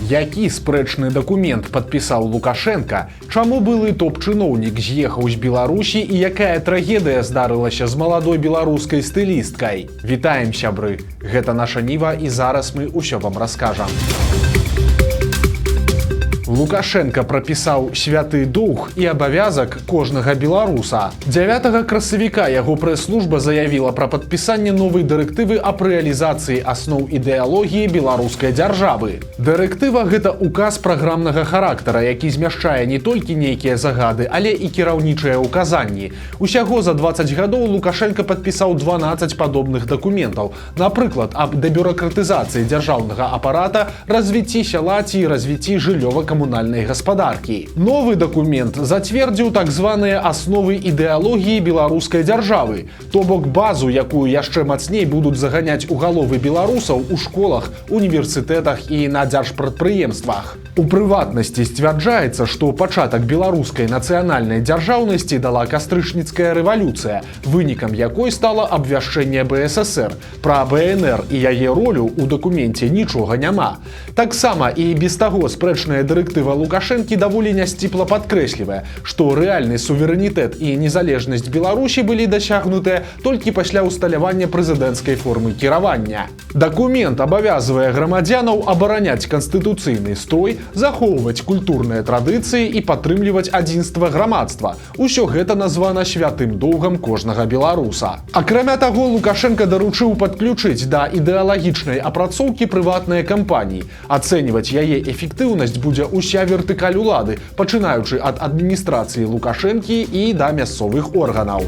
Які спрэчны дакумент падпісаў Лукашенка, чаму былы топ-чыноўнік з'ехаў з Беларусі і якая трагедыя здарылася з маладой беларускай стылісткай? Вітаем, сябры! Гэта наша Ніва і зараз мы ўсё вам раскажам. Лукашенко прапісаў святы доўг і абавязак кожнага беларуса. 9 красавіка яго прэс-служба заявіла пра падпісанне новай дырэктывы аб рэалізацыі асноў ідэалогіі беларускай дзяржавы. Дырэктыва гэта указ праграмнага характара, які змяшчае не толькі нейкія загады, але і кіраўнічыя ўказанні. Усяго за 20 гадоў Лукашенко падпісаў 12 падобных дакументаў. Напрыклад, аб дэбюракратызацыі дзяржаўнага апарата, развіцці сяла ці развіцці жыллёва-камунальнай гаспадаркі. Новы дакумент зацвердзіў так званыя асновы ідэалогіі беларускай дзяржавы, то бок базу, якую яшчэ мацней будуць заганяць у галовы беларусаў у школах, універсітэтах і на дзяржпрадпрыемствах. У прыватнасці сцвярджаецца, што пачатак беларускай нацыянальнай дзяржаўнасці дала кастрычніцкая рэвалюцыя, вынікам якой стала абвяшчэнне БССР. Пра БНР і яе ролю ў дакуменце нічога няма. Таксама і без таго спрэчная дырэктыва Лукашэнкі даволі нясціпла падкрэслівае, што рэальны суверэнітэт і незалежнасць Беларусі былі дасягнутыя толькі пасля ўсталявання прэзідэнцкай формы кіравання. Дакумент абавязвае грамадзянаў абараняць канстытуцыйны строй, захоўваць культурныя традыцыі і падтрымліваць адзінства грамадства. Усё гэта названа святым доўгам кожнага беларуса. Акрамя таго, Лукашенко даручыў падключыць да ідэалагічнай апрацоўкі прыватныя кампаніі. Ацэньваць яе эфектыўнасць будзе ўся вертыкаль улады, пачынаючы ад адміністрацыі Лукашэнкі і да мясцовых органаў.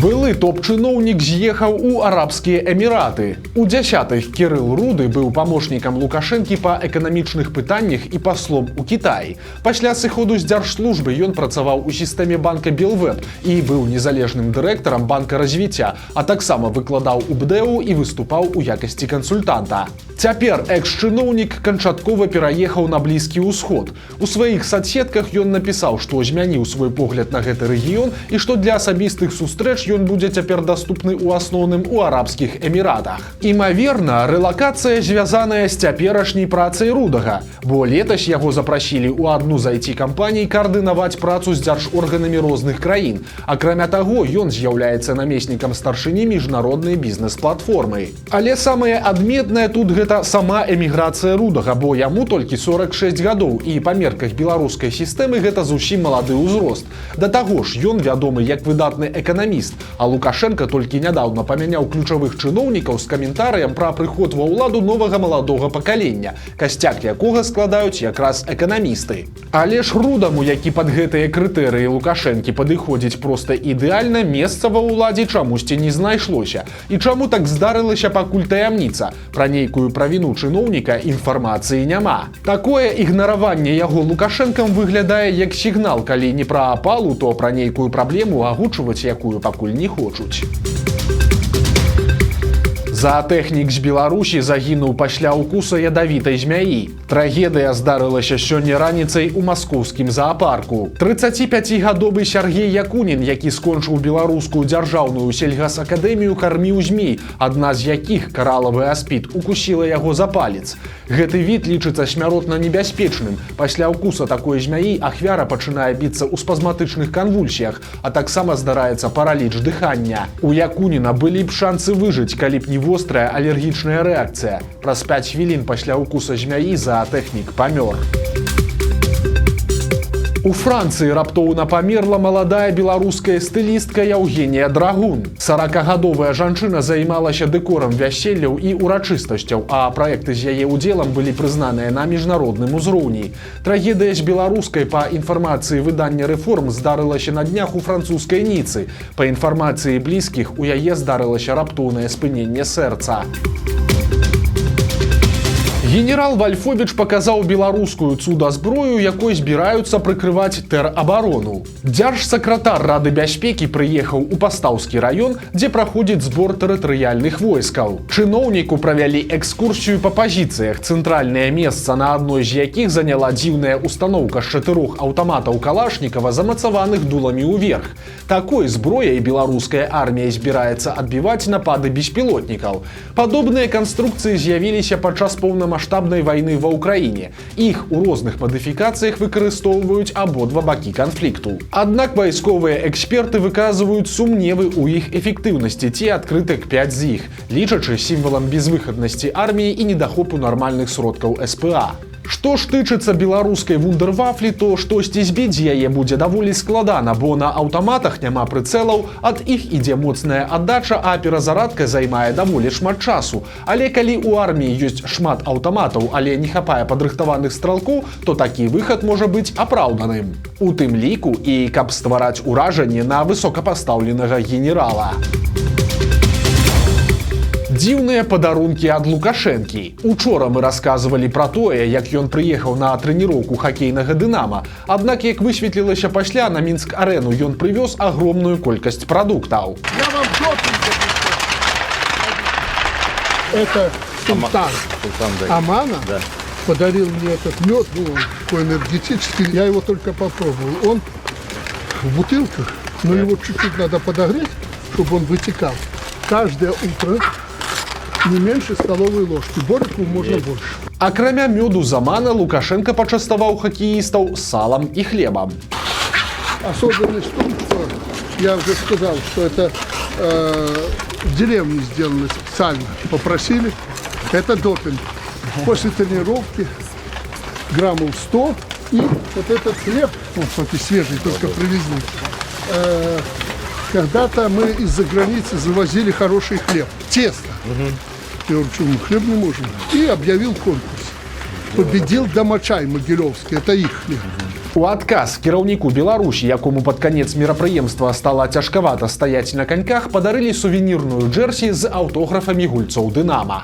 Былы топ-чыноўнік з'ехаў у Арабскія Эміраты. У 10-х Кірыл Руды быў памочнікам Лукашэнкі па эканамічных пытаннях і паслом у Кітаі. Пасля сыходу з дзяржслужбы ён працаваў у сістэме банка Белвэб і быў незалежным дырэктарам банка развіцця, а таксама выкладаў у БДЭУ і выступаў у якасці кансультанта. Цяпер экс-чыноўнік канчаткова пераехаў на Блізкі ўсход. У сваіх соцсетках ён напісаў, што змяніў свой погляд на гэты рэгіён і што для асабістых сустрэч ён будзе цяпер даступны ў асноўным у Арабскіх Эміратах. Імаверна, рэлакацыя звязаная з цяперашняй працай Рудага, бо летась яго запрасілі ў адну з IT-кампаній каардынаваць працу з дзяржорганамі розных краін. Акрамя таго, ён з'яўляецца намеснікам старшыні міжнароднай бізнес-платформы. Але самае адметнае тут гэта сама эміграцыя Рудага, бо яму толькі 46 гадоў і па мерках беларускай сістэмы гэта зусім малады ўзрост. Да таго ж, ён вядомы як выдатны эканаміст, а Лукашенко толькі нядаўна памяняў ключавых чыноўнікаў з каментарыям пра прыход ва ўладу новага маладога пакалення, касцяк якога складаюць якраз эканамісты. Але ж Рудаму, які пад гэтыя крытэрыі Лукашэнкі падыходзіць проста ідэальна, месца ва ўладзе чамусьці не знайшлося. І чаму так здарылася, пакуль таямніца. Пра нейкую правіну чыноўніка інфармацыі няма. Такое ігнараванне яго Лукашэнкам выглядае як сігнал, калі не пра апалу, то пра нейкую праблему, агучваць якую пакуль не хочуць. Заатэхнік з Беларусі загінуў пасля укуса ядавітай змяі. Трагедыя здарылася сёння раніцай у маскоўскім заапарку. 35-гадовы Сяргей Якунін, які скончыў беларускую дзяржаўную сельгасакадэмію, карміў змей, адна з якіх, каралавы аспід, укусіла яго за палец. Гэты від лічыцца смяротна небяспечным. Пасля укуса такой змяі ахвяра пачынае біцца ў спазматычных канвульсіях, а таксама здараецца параліч дыхання. У Якуніна былі б шансы выжыць, калі б не вострая алергічная рэакцыя. Праз 5 хвілін пасля укуса змяі заатэхнік памёр. У Францыі раптоўна памерла маладая беларуская стылістка Яўгенія Драгун. 40-гадовая жанчына займалася дэкорам вяселляў і урачыстасцяў, а праекты з яе ўдзелам былі прызнаныя на міжнародным узроўні. Трагедыя з беларускай, па інфармацыі выдання «Рэформ», здарылася на днях у французскай Ніцы. Па інфармацыі блізкіх, у яе здарылася раптоўнае спыненне сэрца. Генерал Вальфовіч паказаў беларускую цудазброю, якой збіраюцца прыкрываць тэробарону. Дзяржсакратар Рады бяспекі прыехаў у Пастаўскі раён, дзе праходзіць збор тэрытарыяльных войскаў. Чыноўніку правялі экскурсію па пазіцыях, цэнтральнае месца на адной з якіх заняла дзіўная устаноўка з 4 аўтаматаў Калашнікава, замацаваных дуламі ўверх. Такой зброяй беларуская армія збіраецца адбіваць напады беспілотнікаў. Падобныя канструкцыі з'явіліся падчас поўнамасштабнага шырокамаштабнай вайны ва ўкраіне. Іх у розных мадыфікацыях выкарыстоўваюць абодва бакі канфлікту. Аднак вайсковыя эксперты выказваюць сумневы ў іх эфектыўнасці ці адкрытых 5 з іх, лічачы сімвалам безвыхаднасці арміі і недахопу нармальных сродкаў СПА. Што ж тычыцца беларускай вундервафлі, то штосьці збіць з яе будзе даволі складана, бо на аўтаматах няма прыцэлаў, ад іх ідзе моцная аддача, а перазарадка займае даволі шмат часу. Але калі ў арміі ёсць шмат аўтаматаў, але не хапае падрыхтаваных стралкоў, то такі выхад можа быць апраўданым. У тым ліку і каб ствараць уражанне на высокапастаўленага генерала. Дзіўныя падарункі ад Лукашэнкі. Учора мы расказвалі пра тое, як ён прыехаў на трэніроўку хакейнага «Дынама». Аднак, як высветлілася пасля, на Мінск-арэну ён прывёз агромную колькасць прадуктаў. Я вам допинг Это Султан Амана подарил мне этот мед, он такой энергетический. Я его только попробовал. Он в бутылках, но его чуть-чуть надо подогреть, чтобы он вытекал. Каждое утро не меньше столовой ложки. Борьку можно больше. Акрамя мёду з Амана, Лукашенко пачаставаў хакеістаў салам і хлебам. Особенность в том, что я уже сказал, что это в деревне сделано специально. Попросили. Это допинг. После тренировки граммов 100 и вот этот хлеб, вот кстати, свежий, только привезли. Когда-то мы из-за границы завозили хороший хлеб. Тесто. Я говорю, что мы хлеб не можем. И объявил конкурс. Победил Домочай Могилевский. Это их хлеб. У адказ кіраўніку Беларусі, якому пад канец мерапрыемства стала цяжкавата стаяць на каньках, падарылі сувенірную джерсі з аўтографамі гульцоў «Дынама».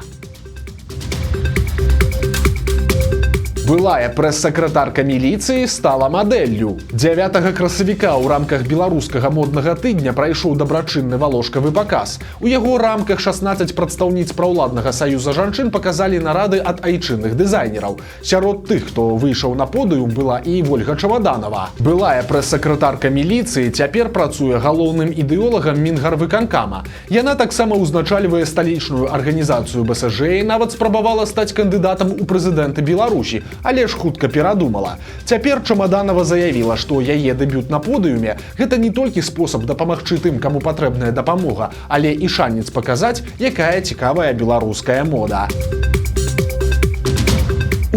Былая прэс-сакратарка міліцыі стала мадэллю. 9 красавіка ў рамках беларускага моднага тыдня прайшоў дабрачынны валожкавы паказ. У яго рамках 16 прадстаўніц праўладнага саюза жанчын паказалі нарады ад айчынных дызайнераў. Сярод тых, хто выйшаў на подыум, была і Вольга Чаваданова. Былая прэс-сакратарка міліцыі цяпер працуе галоўным ідэолагам Мінгарвыканкама. Яна таксама ўзначальвае сталічную арганізацыю БСЖ і нават спрабавала стаць кандыдатам у прэзідэнты Беларусі, але ж хутка перадумала. Цяпер Чамаданова заявіла, што яе дэбют на подыуме – гэта не толькі спосаб дапамагчы тым, каму патрэбная дапамога, але і шанец паказаць, якая цікавая беларуская мода.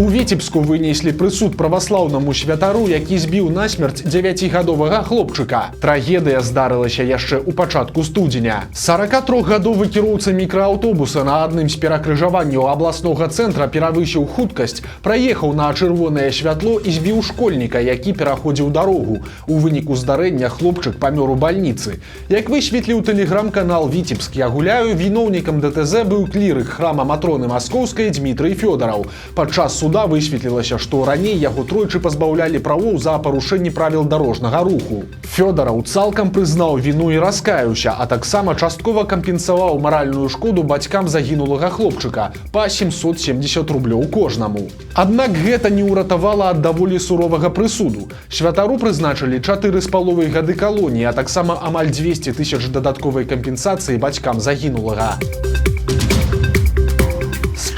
У Віцебску вынеслі прысуд праваслаўнаму святару, які збіў насмерць 9гадовага хлопчыка. Трагедыя здарылася яшчэ ў пачатку студзеня. 43гадовы кіроўца мікрааўтобуса на адным з перакрыжаванняў абласнога цэнтра перавысіў хуткасць, праехаў на чырвонае святло і збіў школьніка, які пераходзіў дарогу. У выніку здарэння хлопчык памёр у бальніцы. Як высветліў тэлеграм-канал «Віцебск я гуляю», віноўнікам ДТЗ быў клірык храма Матроны Маскоўскай Дмітрый Фёдараў. Падчас суда высветлілася, што раней яго тройчы пазбаўлялі правоў за парушэнне правіл дарожнага руху. Фёдараў цалкам прызнаў віну і раскаяўся, а таксама часткова кампенсаваў маральную шкоду бацькам загінулага хлопчыка па 770 рублёў кожнаму. Аднак гэта не ўратавала ад даволі суровага прысуду. Святару прызначылі 4,5 гады калоніі, а таксама амаль 200 000 дадатковай кампенсацыі бацькам загінулага.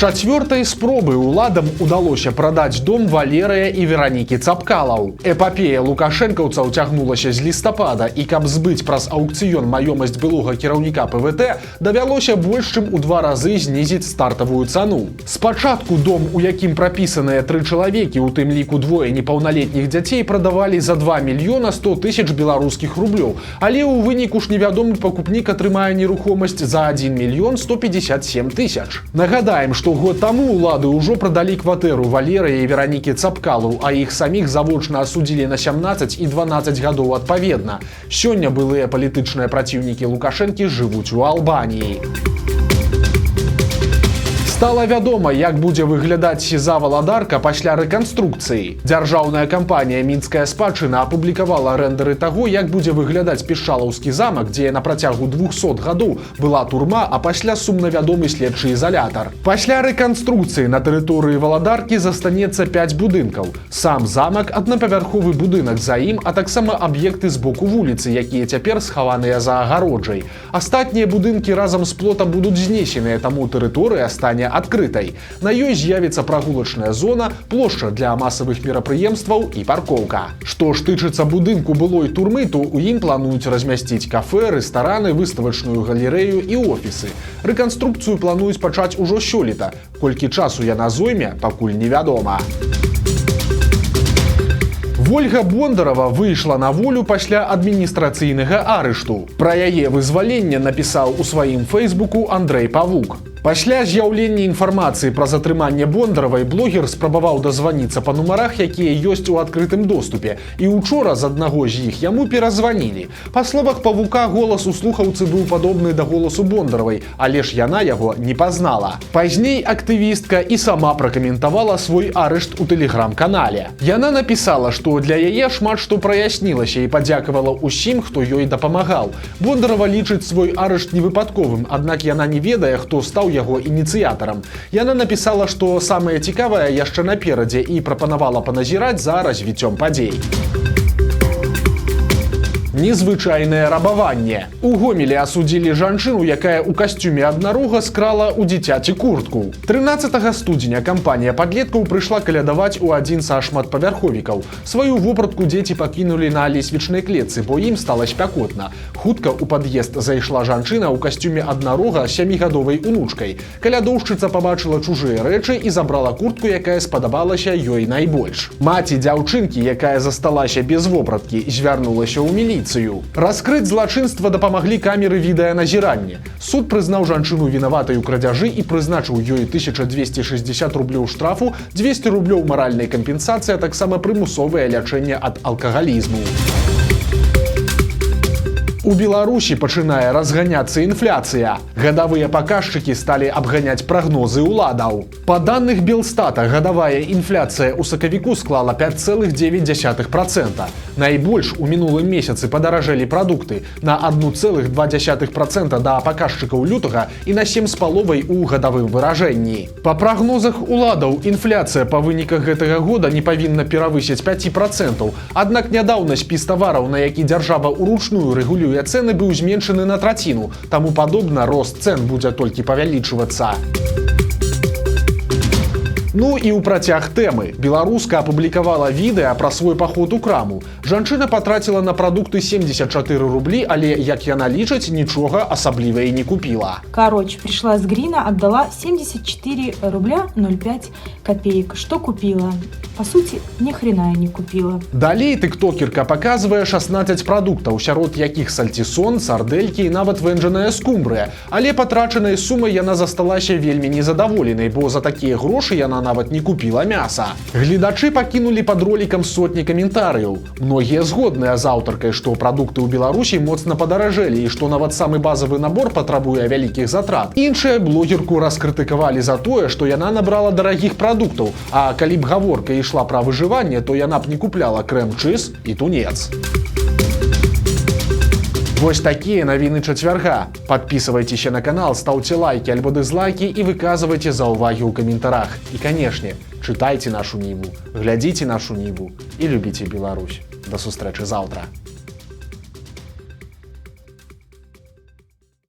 Чацвёртай спробы уладам удалося прадаць дом Валерыя і Веранікі Цапкалаў. Эпапея лукашэнкаўцаў цягнулася з лістапада, і каб збыць праз аўкцыён маёмасць былога кіраўніка ПВТ, давялося больш чым у 2 разы знізіць стартавую цану. Спачатку дом, у якім прапісаныя 3 чалавекі, у тым ліку 2 непаўналетніх дзяцей, прадавалі за 2 100 000 беларускіх рублёў, але ў выніку ж невядомы пакупнік атрымае нерухомасць за 1 157 000. Нагадаем, што год таму улады ўжо прадалі кватэру Валерыя і Веранікі Цапкалаў, а іх саміх завочна асудзілі на 17 і 12 гадоў адпаведна. Сёння былыя палітычныя праціўнікі Лукашэнкі жывуць у Албаніі. Стала вядома, як будзе выглядаць сіза валадарка пасля рэканструкцыі. Дзяржаўная кампанія «Мінская спадчына» апублікавала рэндары таго, як будзе выглядаць Пішчалаўскі замак, дзе на працягу 200 гадоў была турма, а пасля сумнавядомы следчы ізалятар. Пасля рэканструкцыі на тэрыторыі валадаркі застанецца 5 будынкаў. Сам замак, аднапавярховы будынак за ім, а таксама аб'екты з боку вуліцы, якія цяпер схаваныя за агароджай. Астатнія будынкі разам з плотам будуць знесеныя, таму тэрыторыя стане адкрытай. На ёй з'явіцца прагулачная зона, плошча для масавых мерапрыемстваў і паркоўка. Што ж тычыцца будынку былой турмы, то ў ім плануюць размясціць кафэ, рэстараны, выставачную галерэю і офісы. Рэканструкцыю плануюць пачаць ужо сёлета. Колькі часу яна зойме, пакуль невядома. Ольга Бондарова выйшла на волю пасля адміністрацыйнага арышту. Пра яе вызваленне напісаў у сваім фэйсбуку Андрэй Павук. Пасля з'яўлення інфармацыі пра затрыманне Бондаравай блогер спрабаваў дазваніцца па нумарах, якія ёсць у адкрытым доступе. І учора з аднаго з іх яму перазванілі. Па словах Павука, голас у слухаўцы быў падобны да голасу Бондаравай, але ж яна яго не пазнала. Пазней актывістка і сама пракаментавала свой арышт у тэлеграм-канале. Яна напісала, што для яе шмат што праяснілася і падзякавала ўсім, хто ёй дапамагаў. Бондарова лічыць свой арышт невыпадковым, аднак яна не ведае, хто стаў яго ініцыятарам. Яна напісала, што самае цікавае яшчэ наперадзе і прапанавала паназіраць за развіццём падзей. Незвычайнае рабаванне. У Гомелі асудзілі жанчыну, якая ў касцюме аднарога скрала ў дзіцяці куртку. 13 студзеня кампанія падлеткаў прыйшла калядаваць у адзін са шматпавярховікаў. Сваю вопратку дзеці пакінулі на лесвічнай клетцы, бо ім стала спякотна. Хутка ў пад'езд зайшла жанчына ў касцюме аднарога з 7гадовай унучкай. Калядоўшчыца пабачыла чужыя рэчы і забрала куртку, якая спадабалася ёй найбольш. Маці дзяўчынкі, якая засталася без вопраткі, звярнулася ў міліцыю. Раскрыць злачынства дапамаглі камеры відэаназірання. Суд прызнаў жанчыну вінаватай у крадзяжы і прызначыў ёй 1260 рублёў штрафу, 200 рублёў маральнай кампенсацыі, а таксама прымусовае лячэнне ад алкагалізму. У Беларусі пачынае разганяцца інфляцыя. Гадавыя паказчыкі сталі абганяць прагнозы ўладаў. Па даных Белстата, гадавая інфляцыя ў сакавіку склала 5,9%. Найбольш у мінулым месяцы падаражэлі прадукты на 1,2% да паказчыкаў лютага і на 7,5% у гадавым выражэнні. Па прагнозах уладаў, інфляцыя па выніках гэтага года не павінна перавысіць 5%. Аднак нядаўна спіс тавараў, на які дзяржава ўручную рэгулюе цены, быў зменшаны на траціну, таму падобна рост цен будзе толькі павялічвацца. Ну і ў працяг тэмы. Беларуска апублікавала відэа пра свой паход у краму. Жанчына патраціла на прадукты 74 рублі, але, як яна лічыць, нічога асаблівае не купіла. Короче, пришла с Грина, отдала 74 рубля 0,5 копеек. Что купила? По сути, ни хрена я не купила. Далей тыктокерка паказвае 16 прадуктаў, сярод якіх сальцісон, сардэлькі і нават вэнджаная скумбрыя. Але патрачанай сумай яна засталася вельмі незадаволенай, бо за такія грошы яна нават не купіла мяса. Гледачы пакінулі пад ролікам сотні каментарыяў. Многія згодныя з аўтаркай, што прадукты ў Беларусі моцна падаражэлі і што нават самы базавы набор патрабуе вялікіх затрат. Іншыя блогерку раскрытыкавалі за тое, што яна набрала дарагіх прадуктаў, а калі б гаворка ішла пра выжыванне, то яна б не купляла крэм-чыз і тунец. Вось такія навіны чацвярга. Падпісывайцеся на канал, стаўце лайкі альбо дызлайкі і выказвайце заўвагі ў каментарах. І, канешне, чытайце нашу Ніву, глядзіце нашу Ніву і любіце Беларусь. До сустрэчы заўтра.